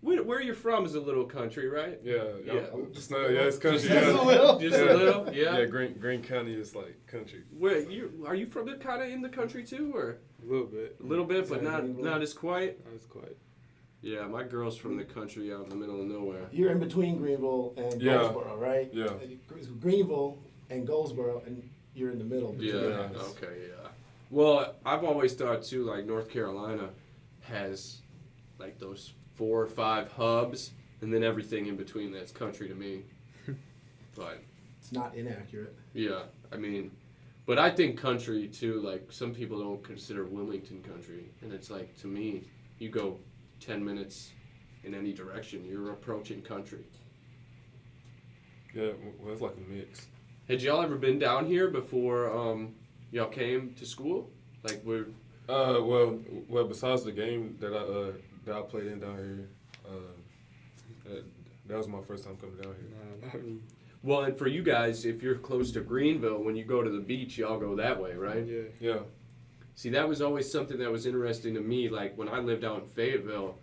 Where you're from is a little country, right? Yeah. Yeah. It's country. Just yeah. a little. Just a little? Yeah. Yeah, Green County is like country. Where are you from? Kind of in the country too, or A little bit. a little bit, but Sorry, not as quiet? That's quite. Yeah, my girl's from the country out in the middle of nowhere. You're in between Greenville and Yeah. Goldsboro, right? Yeah. Greenville and Goldsboro, and you're in the middle. Yeah. between Yeah. those. Okay. Yeah. Well, I've always thought too, like North Carolina has like those 4 or 5 hubs, and then everything in between that's country to me. But It's not inaccurate. yeah, I mean, but I think country too. Like some people don't consider Wilmington country, and it's like to me, you go 10 minutes in any direction, you're approaching country. Yeah, well, it's like a mix. Had y'all ever been down here before y'all came to school? Like we're Well, besides the game that I played in down here, that was my first time coming down here. Nah, not really. well, and for you guys, if you're close to Greenville, when you go to the beach, y'all go that way, right? Yeah. Yeah. See, that was always something that was interesting to me. Like when I lived out in Fayetteville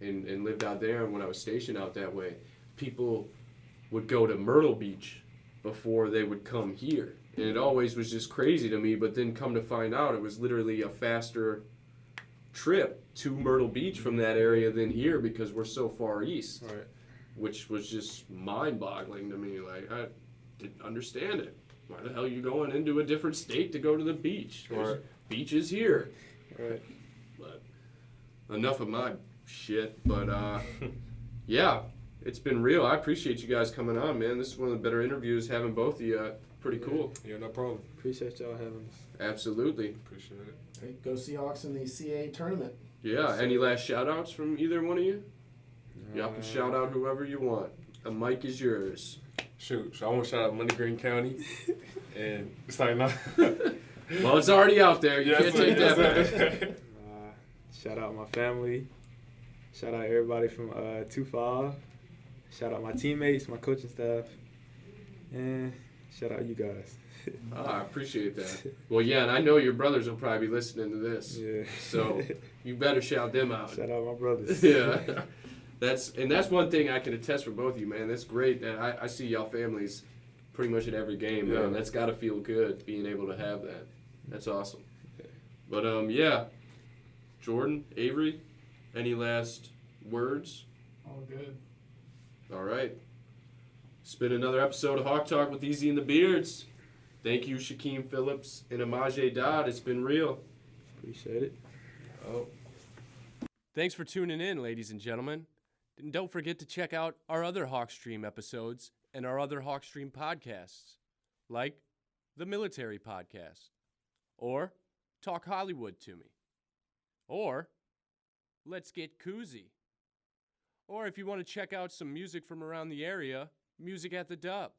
and lived out there, and when I was stationed out that way, people would go to Myrtle Beach before they would come here. And it always was just crazy to me, but then come to find out it was literally a faster trip to Myrtle Beach from that area than here because we're so far east. All right. which was just mind-boggling to me. Like, I didn't understand it. Why the hell are you going into a different state to go to the beach? There's beaches here. Right. But enough of my shit. But yeah, it's been real. I appreciate you guys coming on, man. This is one of the better interviews, having both of you. Pretty cool. Yeah, no problem. Appreciate y'all having us. Absolutely. Appreciate it. Hey, go Seahawks in the CA tournament. Yeah. Any last shout-outs from either one of you? Y'all can shout out whoever you want. The mic is yours. Shoot, so I want to shout out Money Green County. And it's like, no. Well, it's already out there. You can't take that back. Shout out my family. Shout out everybody from 2-5. Shout out my teammates, my coaching staff. And shout out you guys. I appreciate that. Well, yeah, and I know your brothers will probably be listening to this. Yeah. So you better shout them out. Shout out my brothers. Yeah. That's one thing I can attest for both of you, man. That's great that I see y'all families pretty much at every game, man. That's got to feel good being able to have that. That's awesome. But, yeah. Jordan, Avery, any last words? All good. All right. It's been another episode of Hawktalk with Easy and the Beards. Thank you, Shykeim Phillips and Imajae Dodd. It's been real. Appreciate it. Oh. Thanks for tuning in, ladies and gentlemen. And don't forget to check out our other Hawkstream episodes and our other Hawkstream podcasts, like the Military Podcast, or Talk Hollywood to Me, or Let's Get Koozie, or if you want to check out some music from around the area, Music at the Dub.